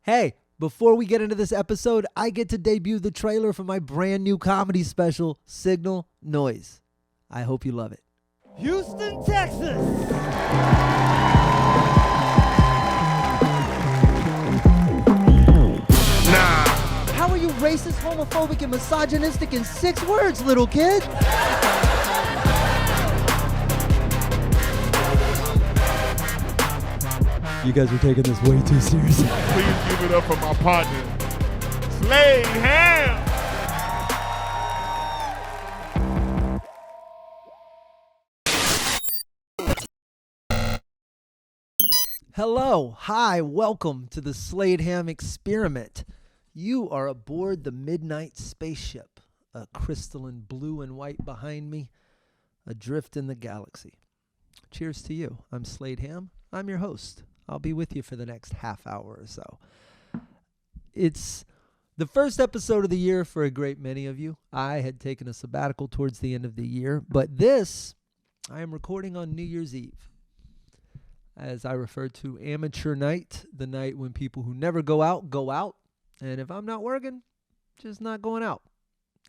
Hey, before we get into this episode, I get to debut the trailer for my brand new comedy special, Signal Noise. I hope you love it. Houston, Texas. How are you racist, homophobic, and misogynistic in 6 words, little kid? You guys are taking this way too seriously. Please give it up for my partner, Slade Ham. Hello, hi, welcome to the Slade Ham experiment. You are aboard the Midnight Spaceship, a crystalline blue and white behind me, adrift in the galaxy. Cheers to you. I'm Slade Ham. I'm your host. I'll be with you for the next half hour or so. It's the first episode of the year for a great many of you. I had taken a sabbatical towards the end of the year, but this I am recording on New Year's Eve. As I refer to amateur night, the night when people who never go out, go out. And if I'm not working, just not going out.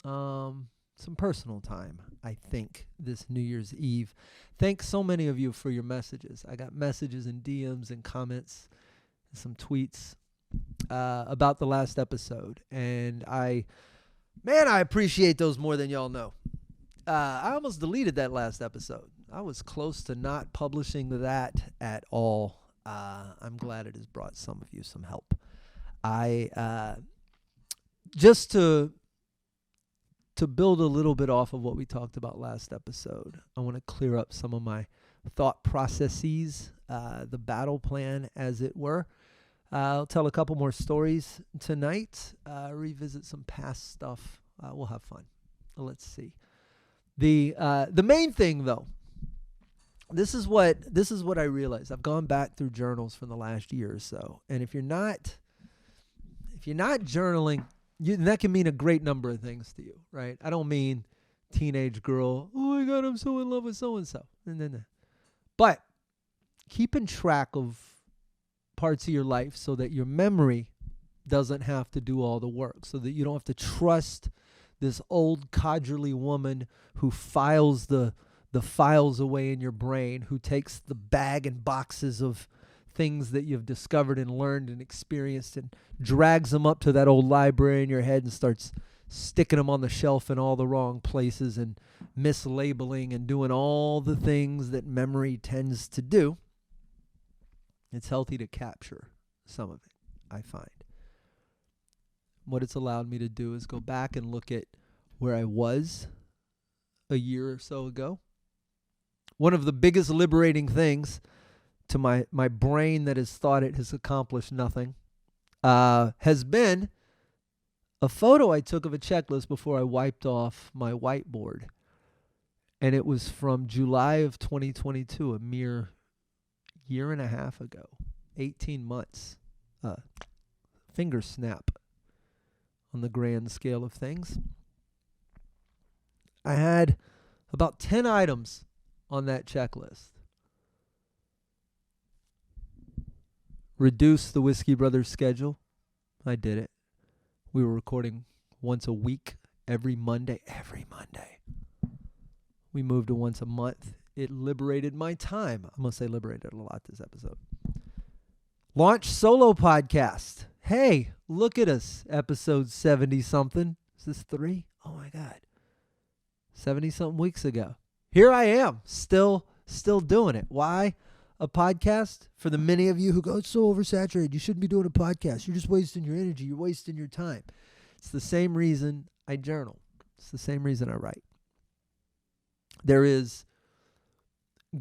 Some personal time, I think, this New Year's Eve. Thanks so many of you for your messages. I got messages and DMs and comments and some tweets about the last episode. And I appreciate those more than y'all know. I almost deleted that last episode. I was close to not publishing that at all. I'm glad it has brought some of you some help. Just to build a little bit off of what we talked about last episode, I want to clear up some of my thought processes, the battle plan, as it were. I'll tell a couple more stories tonight, revisit some past stuff. We'll have fun. Let's see. The main thing, though, this is what I realized. I've gone back through journals from the last year or so, and if you're not journaling, that can mean a great number of things to you, right? I don't mean teenage girl, oh my God, I'm so in love with so-and-so. No. But keeping track of parts of your life so that your memory doesn't have to do all the work, so that you don't have to trust this old codgerly woman who files the files away in your brain, who takes the bag and boxes of things that you've discovered and learned and experienced and drags them up to that old library in your head and starts sticking them on the shelf in all the wrong places and mislabeling and doing all the things that memory tends to do. It's healthy to capture some of it, I find. What it's allowed me to do is go back and look at where I was a year or so ago. One of the biggest liberating things to my brain that has thought it has accomplished nothing has been a photo I took of a checklist before I wiped off my whiteboard. And it was from July of 2022, a mere year and a half ago, 18 months, finger snap on the grand scale of things. I had about 10 items on that checklist. Reduce the Whiskey Brothers schedule. I did it. We were recording once a week, every Monday. We moved to once a month. It liberated my time. I'm going to say liberated a lot this episode. Launch solo podcast. Hey, look at us. Episode 70-something. Is this 3? Oh, my God. 70-something weeks ago. Here I am, still doing it. Why a podcast? For the many of you who go, it's so oversaturated, you shouldn't be doing a podcast. You're just wasting your energy. You're wasting your time. It's the same reason I journal. It's the same reason I write. There is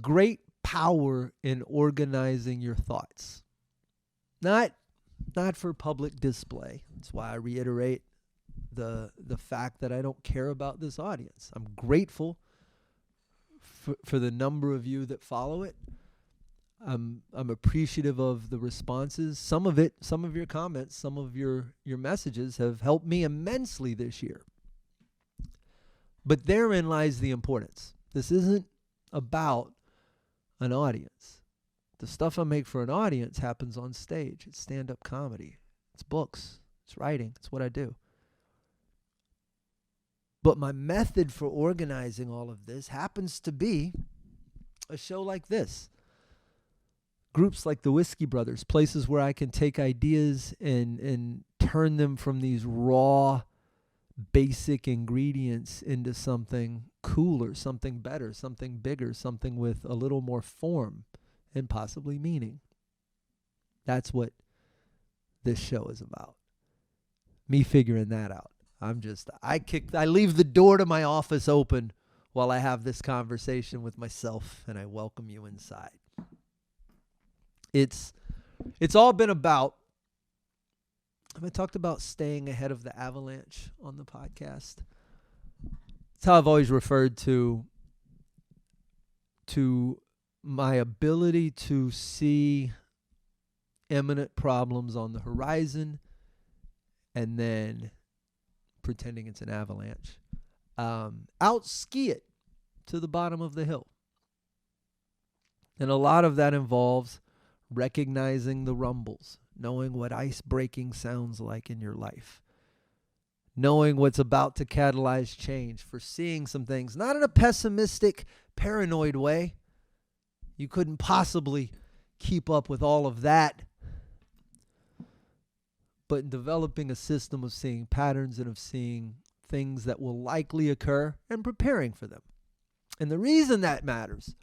great power in organizing your thoughts. Not for public display. That's why I reiterate the fact that I don't care about this audience. I'm grateful for the number of you that follow it. I'm appreciative of the responses. Some of your comments, some of your messages have helped me immensely this year. But therein lies the importance. This isn't about an audience. The stuff I make for an audience happens on stage. It's stand-up comedy. It's books. It's writing. It's what I do. But my method for organizing all of this happens to be a show like this. Groups like the Whiskey Brothers, places where I can take ideas and turn them from these raw, basic ingredients into something cooler, something better, something bigger, something with a little more form and possibly meaning. That's what this show is about. Me figuring that out. I leave the door to my office open while I have this conversation with myself, and I welcome you inside. It's all been about, have I talked about staying ahead of the avalanche on the podcast? It's how I've always referred to my ability to see imminent problems on the horizon and then pretending it's an avalanche. Out-ski it to the bottom of the hill. And a lot of that involves recognizing the rumbles, knowing what ice breaking sounds like in your life, knowing what's about to catalyze change, foreseeing some things, not in a pessimistic, paranoid way. You couldn't possibly keep up with all of that, but in developing a system of seeing patterns and of seeing things that will likely occur and preparing for them. And the reason that matters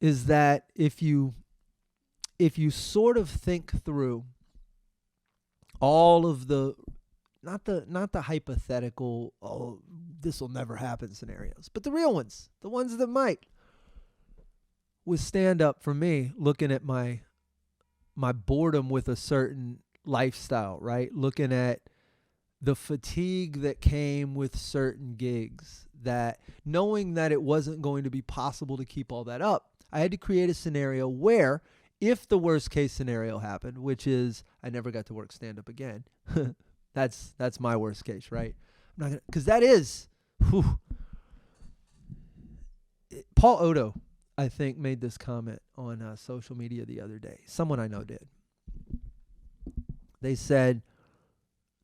is that if you sort of think through all of the not the hypothetical, oh, this will never happen scenarios, but the real ones, the ones that might, with stand up for me, looking at my boredom with a certain lifestyle, right? Looking at the fatigue that came with certain gigs, that knowing that it wasn't going to be possible to keep all that up, I had to create a scenario where, if the worst case scenario happened, which is I never got to work stand up again, that's my worst case, right? I'm not gonna, because that is, Paul Odo, I think, made this comment on social media the other day. Someone I know did. They said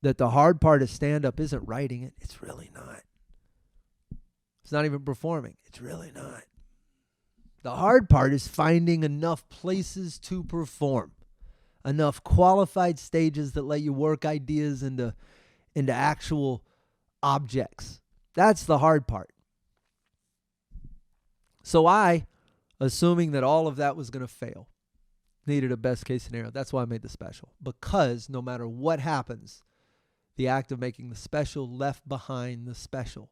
that the hard part of stand up isn't writing it. It's really not. It's not even performing. It's really not. The hard part is finding enough places to perform, enough qualified stages that let you work ideas into actual objects. That's the hard part. So I, assuming that all of that was going to fail, needed a best case scenario. That's why I made the special. Because no matter what happens, the act of making the special left behind the special.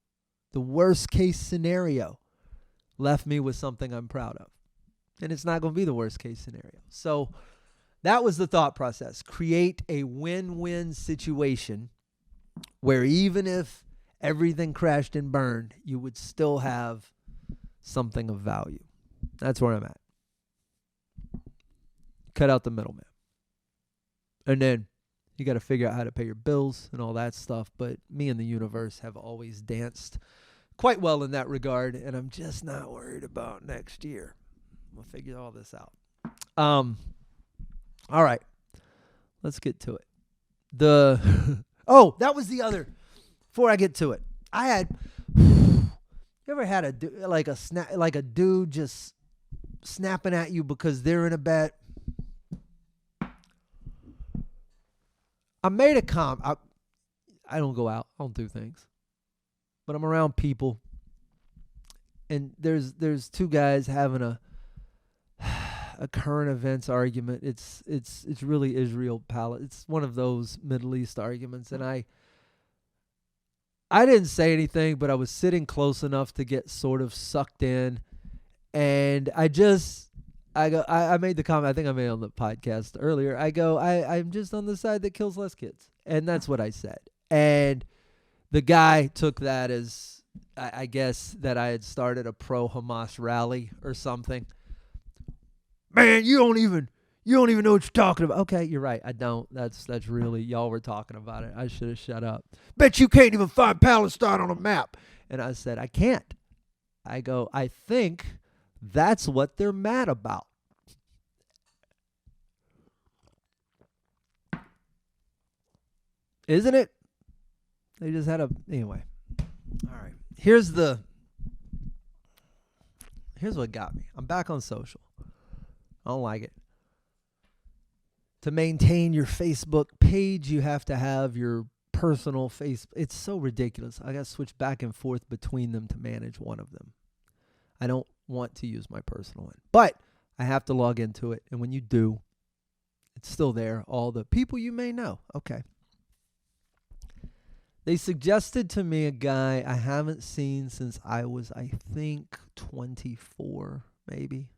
The worst case scenario left me with something I'm proud of. And it's not going to be the worst case scenario. So that was the thought process. Create a win-win situation where even if everything crashed and burned, you would still have something of value. That's where I'm at. Cut out the middleman. And then you got to figure out how to pay your bills and all that stuff. But me and the universe have always danced quite well in that regard, and I'm just not worried about next year. We'll figure all this out. All right. Let's get to it. That was the other. Before I get to it, I had. You ever had a dude just snapping at you because they're in a bet? I made a comment. I don't go out. I don't do things. But I'm around people, and there's two guys having a current events argument. It's really Israel Palestine. It's one of those Middle East arguments, and I didn't say anything, but I was sitting close enough to get sort of sucked in, and I made the comment. I think I made it on the podcast earlier. I'm just on the side that kills less kids, and that's what I said. And the guy took that as, I guess, that I had started a pro-Hamas rally or something. Man, you don't even know what you're talking about. Okay, you're right. I don't. That's really, y'all were talking about it. I should have shut up. Bet you can't even find Palestine on a map. And I said, I can't. I think that's what they're mad about. Isn't it? They just had anyway. All right. Here's what got me. I'm back on social. I don't like it. To maintain your Facebook page, you have to have your personal face. It's so ridiculous. I got to switch back and forth between them to manage one of them. I don't want to use my personal one, but I have to log into it. And when you do, it's still there. All the people you may know. Okay. They suggested to me a guy I haven't seen since I was, I think, 24, maybe.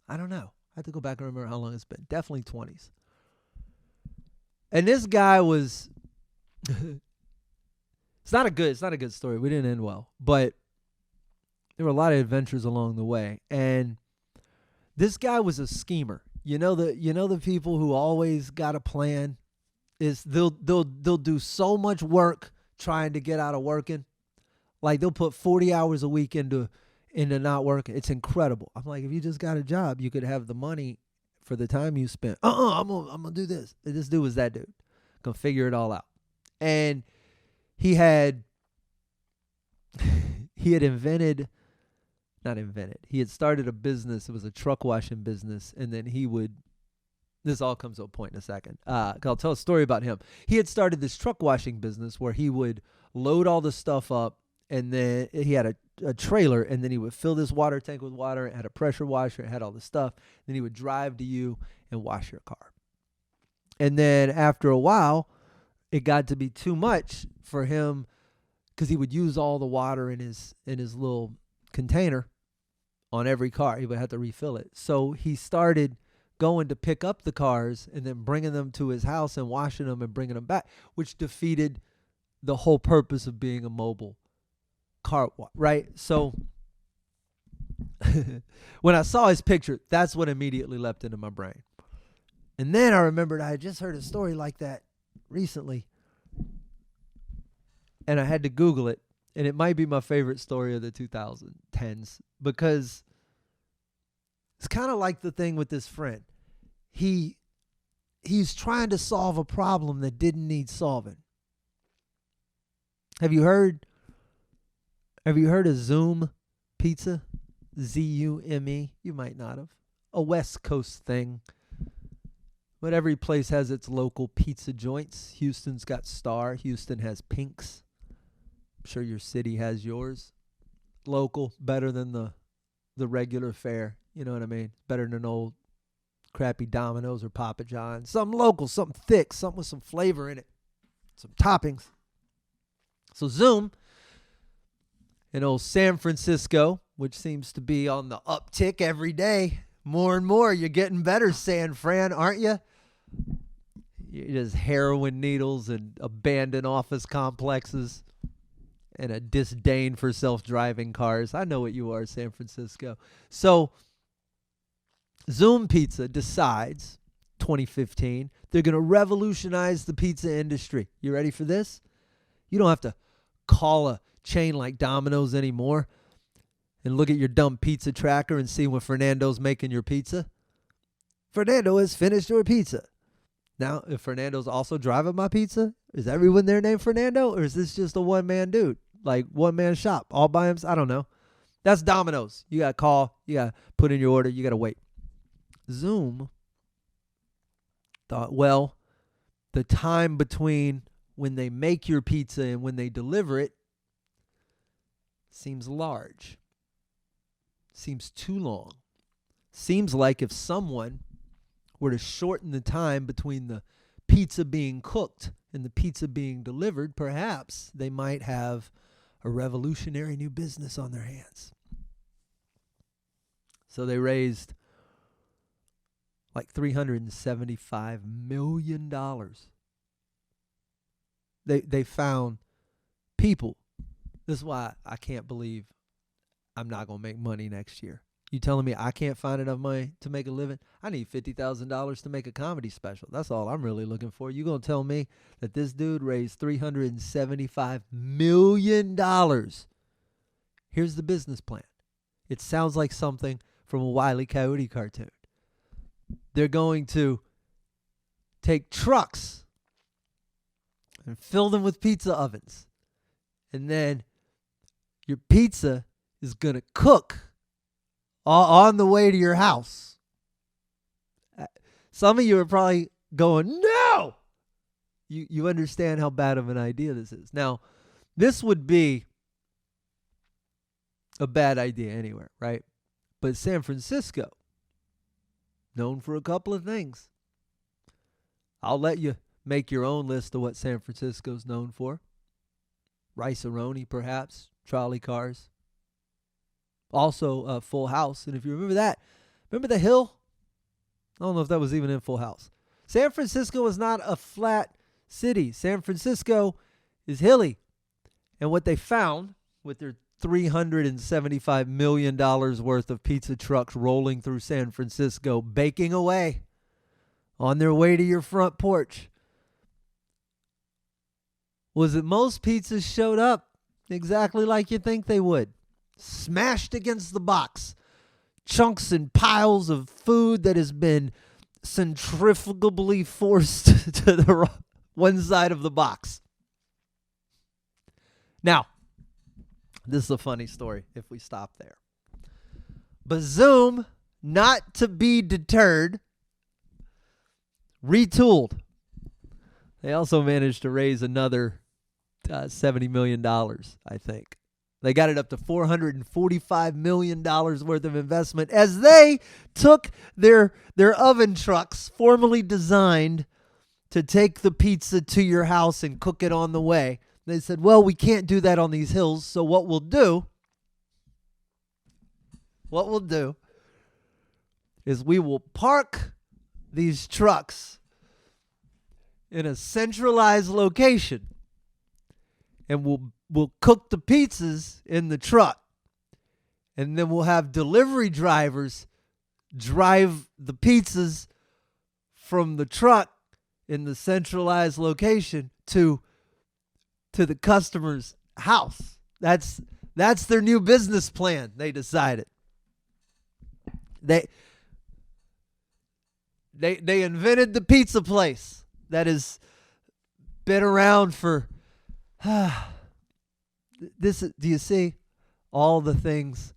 I don't know. I have to go back and remember how long it's been. Definitely 20s. And this guy was it's not a good story. We didn't end well, but there were a lot of adventures along the way. And this guy was a schemer. You know the people who always got a plan is they'll do so much work trying to get out of working. Like they'll put 40 hours a week into not working. It's incredible. I'm like, if you just got a job, you could have the money for the time you spent. I'm gonna do this. And this dude was that dude. Gonna figure it all out. And he had started a business. It was a truck washing business. And then this all comes to a point in a second. I'll tell a story about him. He had started this truck washing business where he would load all the stuff up, and then he had a trailer, and then he would fill this water tank with water. It had a pressure washer. It had all the stuff. Then he would drive to you and wash your car. And then after a while, it got to be too much for him because he would use all the water in his little container on every car. He would have to refill it. So he started going to pick up the cars and then bringing them to his house and washing them and bringing them back, which defeated the whole purpose of being a mobile car wash, right? So when I saw his picture, that's what immediately leapt into my brain. And then I remembered I had just heard a story like that recently, and I had to Google it, and it might be my favorite story of the 2010s because it's kind of like the thing with this friend. He's trying to solve a problem that didn't need solving. Have you heard of Zume Pizza? Zume? You might not have. A West Coast thing. But every place has its local pizza joints. Houston's got Star. Houston has Pink's. I'm sure your city has yours. Local, better than the regular fare. You know what I mean? Better than old crappy Domino's or Papa John's. Something local, something thick, something with some flavor in it. Some toppings. So Zume in old San Francisco, which seems to be on the uptick every day. More and more, you're getting better, San Fran, aren't you? Just heroin needles and abandoned office complexes and a disdain for self-driving cars. I know what you are, San Francisco. So Zume Pizza decides, 2015, they're going to revolutionize the pizza industry. You ready for this? You don't have to call a chain like Domino's anymore and look at your dumb pizza tracker and see when Fernando's making your pizza. Fernando has finished your pizza. Now, if Fernando's also driving my pizza, is everyone there named Fernando? Or is this just a one-man dude? Like one-man shop all by himself? I don't know. That's Domino's. You got to call. You got to put in your order. You got to wait. Zume thought, well, the time between when they make your pizza and when they deliver it seems large. Seems too long. Seems like if someone were to shorten the time between the pizza being cooked and the pizza being delivered, perhaps they might have a revolutionary new business on their hands. So they raised like $375 million. They found people. This is why I can't believe I'm not going to make money next year. You telling me I can't find enough money to make a living? I need $50,000 to make a comedy special. That's all I'm really looking for. You going to tell me that this dude raised $375 million? Here's the business plan. It sounds like something from a Wile E. Coyote cartoon. They're going to take trucks and fill them with pizza ovens. And then your pizza is going to cook on the way to your house. Some of you are probably going, no! You understand how bad of an idea this is. Now, this would be a bad idea anywhere, right? But San Francisco, known for a couple of things. I'll let you make your own list of what San Francisco's known for. Rice-A-Roni, perhaps. Trolley cars. Also, Full House. And if you remember that, remember the hill? I don't know if that was even in Full House. San Francisco is not a flat city. San Francisco is hilly. And what they found with their $375 million worth of pizza trucks rolling through San Francisco, baking away on their way to your front porch, was that most pizzas showed up exactly like you think they would. Smashed against the box. Chunks and piles of food that has been centrifugally forced to the one side of the box. Now, this is a funny story if we stop there. But Zume, not to be deterred, retooled. They also managed to raise another $70 million, I think. They got it up to $445 million worth of investment as they took their oven trucks, formerly designed to take the pizza to your house and cook it on the way. They said, well, we can't do that on these hills, so what we'll do is we will park these trucks in a centralized location, and we'll cook the pizzas in the truck, and then we'll have delivery drivers drive the pizzas from the truck in the centralized location to the customer's house. That's their new business plan, they decided. They invented the pizza place that has been around for this. Do you see all the things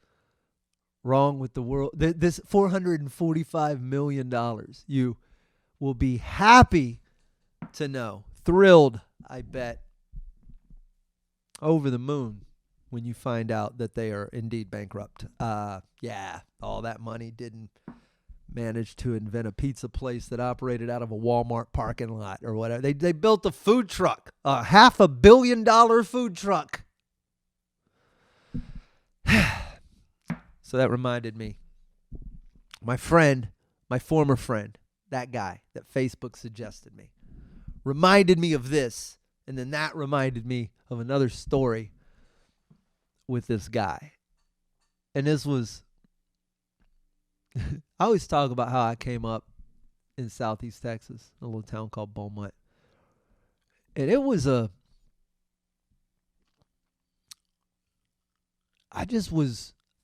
wrong with the world? This $445 million, you will be happy to know, thrilled, I bet, over the moon when you find out that they are indeed bankrupt. Yeah, all that money didn't manage to invent a pizza place that operated out of a Walmart parking lot or whatever. They built a food truck, a $500 million food truck. So that reminded me, my former friend, that guy that Facebook suggested me, reminded me of this. And then that reminded me of another story with this guy. And this was, I always talk about how I came up in Southeast Texas, a little town called Beaumont. And it was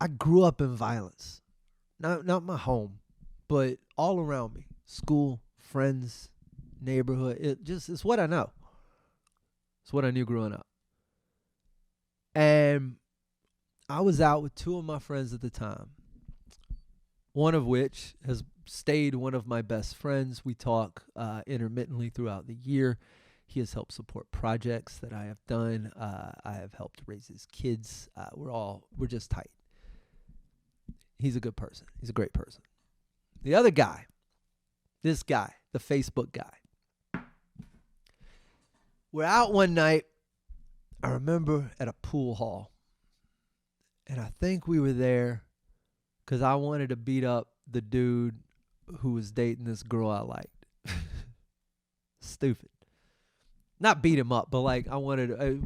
I grew up in violence. Not my home, but all around me. School, friends, neighborhood. It's what I know. It's what I knew growing up. And I was out with two of my friends at the time, one of which has stayed one of my best friends. We talk intermittently throughout the year. He has helped support projects that I have done. I have helped raise his kids. We're just tight. He's a good person. He's a great person. The other guy, this guy, the Facebook guy. We're out one night, I remember, at a pool hall. And I think we were there because I wanted to beat up the dude who was dating this girl I liked. Stupid. Not beat him up, but like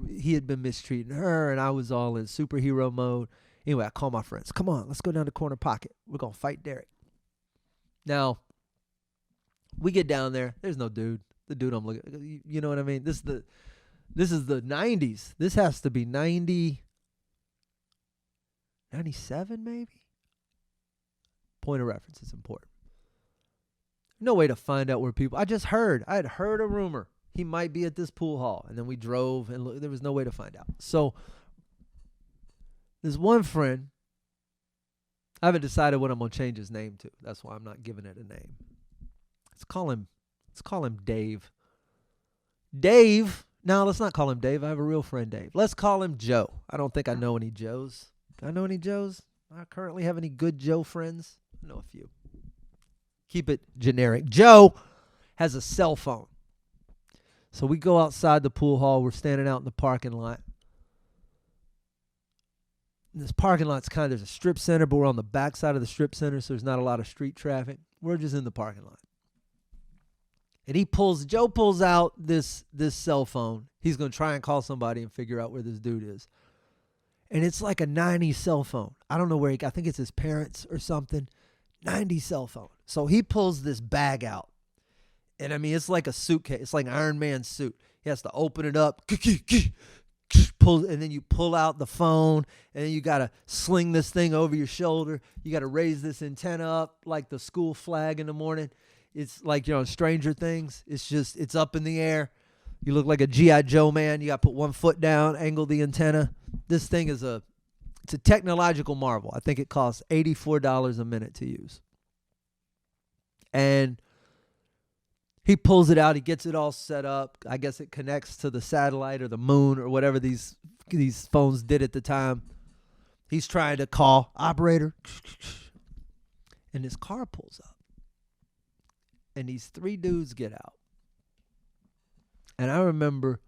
he had been mistreating her and I was all in superhero mode. Anyway, I call my friends. Come on, let's go down to Corner Pocket. We're going to fight Derek. Now, we get down there. There's no dude. The dude I'm looking, you know what I mean? This is the 90s. This has to be 90, 97 maybe? Point of reference is important. No way to find out where people, I had heard a rumor he might be at this pool hall. And then we drove, and there was no way to find out. So there's one friend. I haven't decided what I'm going to change his name to. That's why I'm not giving it a name. Let's call him Dave. Dave. No, let's not call him Dave. I have a real friend, Dave. Let's call him Joe. I don't think I know any Joes. Do I know any Joes? I currently have any good Joe friends? I know a few. Keep it generic. Joe has a cell phone. So we go outside the pool hall. We're standing out in the parking lot. And this parking lot's there's a strip center, but we're on the back side of the strip center, so there's not a lot of street traffic. We're just in the parking lot. And Joe pulls out this cell phone. He's going to try and call somebody and figure out where this dude is. And it's like a 90s cell phone. I don't know where I think it's his parents or something. 90s cell phone. So he pulls this bag out. And I mean, it's like a suitcase. It's like an Iron Man suit. He has to open it up. Pull, and then you pull out the phone, and then you got to sling this thing over your shoulder. You got to raise this antenna up like the school flag in the morning. It's like you're on Stranger Things. It's up in the air. You look like a G.I. Joe man. You got to put one foot down, angle the antenna. This thing it's a technological marvel. I think it costs $84 a minute to use. And he pulls it out. He gets it all set up. I guess it connects to the satellite or the moon or whatever these phones did at the time. He's trying to call operator. And his car pulls up. And these three dudes get out. And I remember,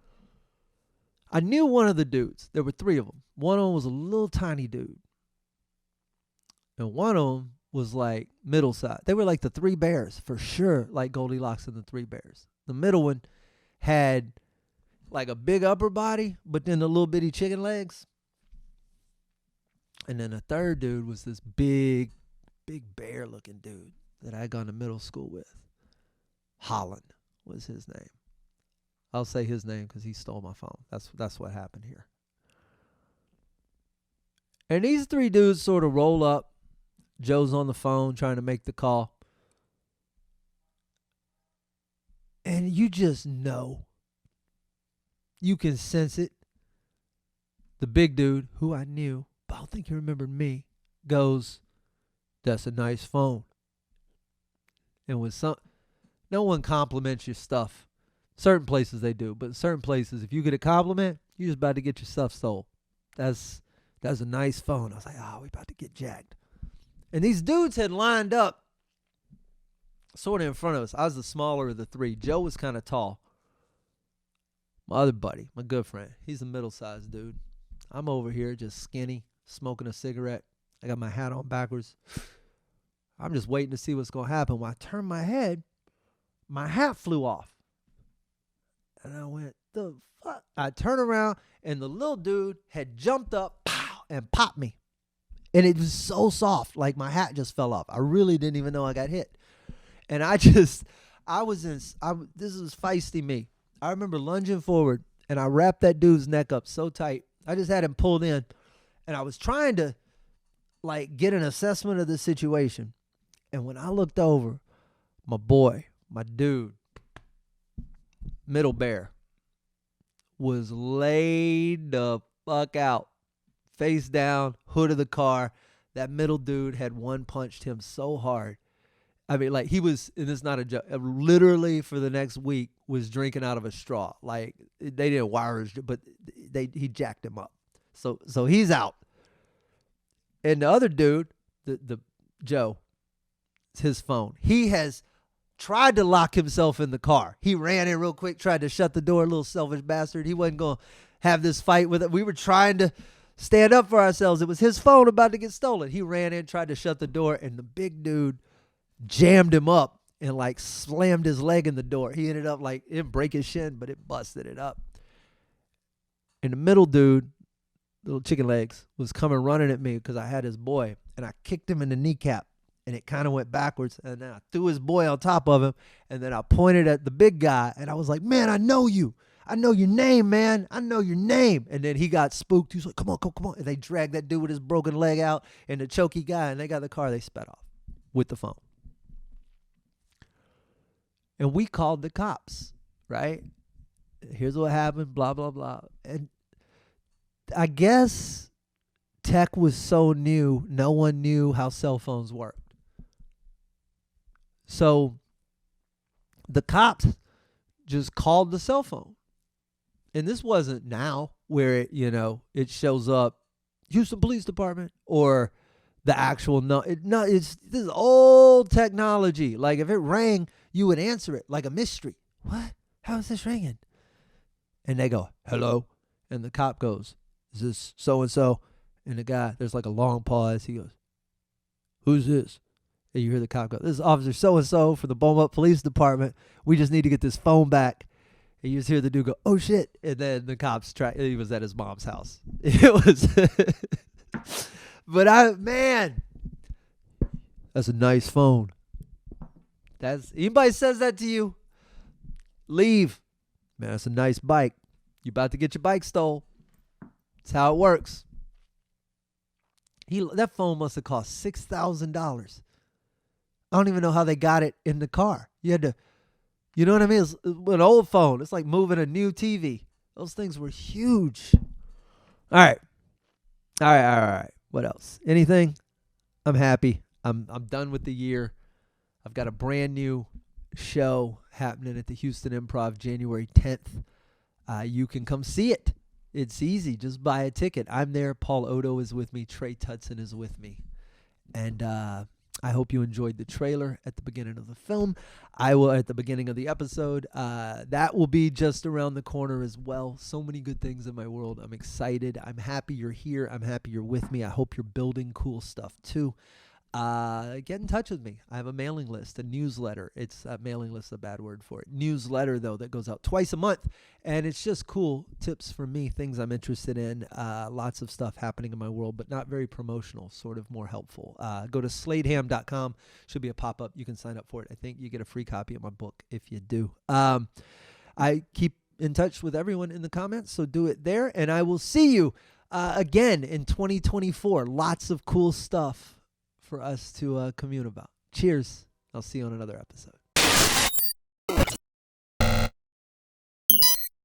I knew one of the dudes. There were three of them. One of them was a little tiny dude. And one of them was like middle size. They were like the three bears for sure, like Goldilocks and the three bears. The middle one had like a big upper body, but then the little bitty chicken legs. And then the third dude was this big bear looking dude that I had gone to middle school with. Holland was his name. I'll say his name because he stole my phone. That's what happened here. And these three dudes sort of roll up. Joe's on the phone trying to make the call. And you just know. You can sense it. The big dude, who I knew, but I don't think he remembered me, goes, "That's a nice phone." And when no one compliments your stuff. Certain places they do, but in certain places, if you get a compliment, you're just about to get your stuff stole. That's a nice phone. I was like, we about to get jacked. And these dudes had lined up sort of in front of us. I was the smaller of the three. Joe was kind of tall. My other buddy, my good friend, he's a middle-sized dude. I'm over here just skinny, smoking a cigarette. I got my hat on backwards. I'm just waiting to see what's going to happen. When I turned my head, my hat flew off. And I went, the fuck? I turned around, and the little dude had jumped up and popped me. And it was so soft, like my hat just fell off. I really didn't even know I got hit. And this is feisty me. I remember lunging forward, and I wrapped that dude's neck up so tight. I just had him pulled in, and I was trying to, like, get an assessment of the situation. And when I looked over, my boy, my dude, middle bear, was laid the fuck out. Face down, hood of the car. That middle dude had one punched him so hard. I mean, like, he was, and it's not a joke, literally for the next week was drinking out of a straw. Like, they didn't wire his, but he jacked him up. So he's out. And the other dude, the Joe, it's his phone. He has tried to lock himself in the car. He ran in real quick, tried to shut the door, little selfish bastard. He wasn't going to have this fight with it. We were trying to stand up for ourselves. It was his phone about to get stolen. He ran in, tried to shut the door, and the big dude jammed him up and like slammed his leg in the door. He ended up like, it didn't break his shin, but it busted it up. And the middle dude, little chicken legs, was coming running at me because I had his boy, and I kicked him in the kneecap, and it kind of went backwards, and then I threw his boy on top of him, and then I pointed at the big guy, and I was like, "Man, I know you. I know your name, man. I know your name." And then he got spooked. He was like, come on. And they dragged that dude with his broken leg out and the choky guy, and they got the car. They sped off with the phone. And we called the cops, right? Here's what happened, blah, blah, blah. And I guess tech was so new, no one knew how cell phones worked. So the cops just called the cell phone. And this wasn't now where it shows up Houston Police Department or the actual this is old technology. Like if it rang, you would answer it like a mystery. What? How is this ringing? And they go, hello. And the cop goes, is this so-and-so? And the guy, there's like a long pause. He goes, who's this? And you hear the cop go, this is Officer so-and-so for the Beaumont Police Department. We just need to get this phone back. And you just hear the dude go, oh, shit. And then the cops he was at his mom's house. It was, but man, that's a nice phone. Anybody says that to you, leave. Man, that's a nice bike. You about to get your bike stole. That's how it works. That phone must have cost $6,000. I don't even know how they got it in the car. You had to, you know what I mean? It's an old phone. It's like moving a new TV. Those things were huge. All right. What else? Anything? I'm happy. I'm done with the year. I've got a brand new show happening at the Houston Improv January 10th. You can come see it. It's easy. Just buy a ticket. I'm there. Paul Odo is with me. Trey Tutson is with me. And I hope you enjoyed the trailer at the beginning of the film. I will at the beginning of the episode. That will be just around the corner as well. So many good things in my world. I'm excited. I'm happy you're here. I'm happy you're with me. I hope you're building cool stuff too. Get in touch with me. I have a mailing list, a newsletter. It's a mailing list, a bad word for it. Newsletter, though, that goes out twice a month. And it's just cool tips from me, things I'm interested in. Lots of stuff happening in my world, but not very promotional, sort of more helpful. Go to sladeham.com. Should be a pop-up. You can sign up for it. I think you get a free copy of my book if you do. I keep in touch with everyone in the comments, so do it there. And I will see you again in 2024. Lots of cool stuff for us to commune about. Cheers. I'll see you on another episode.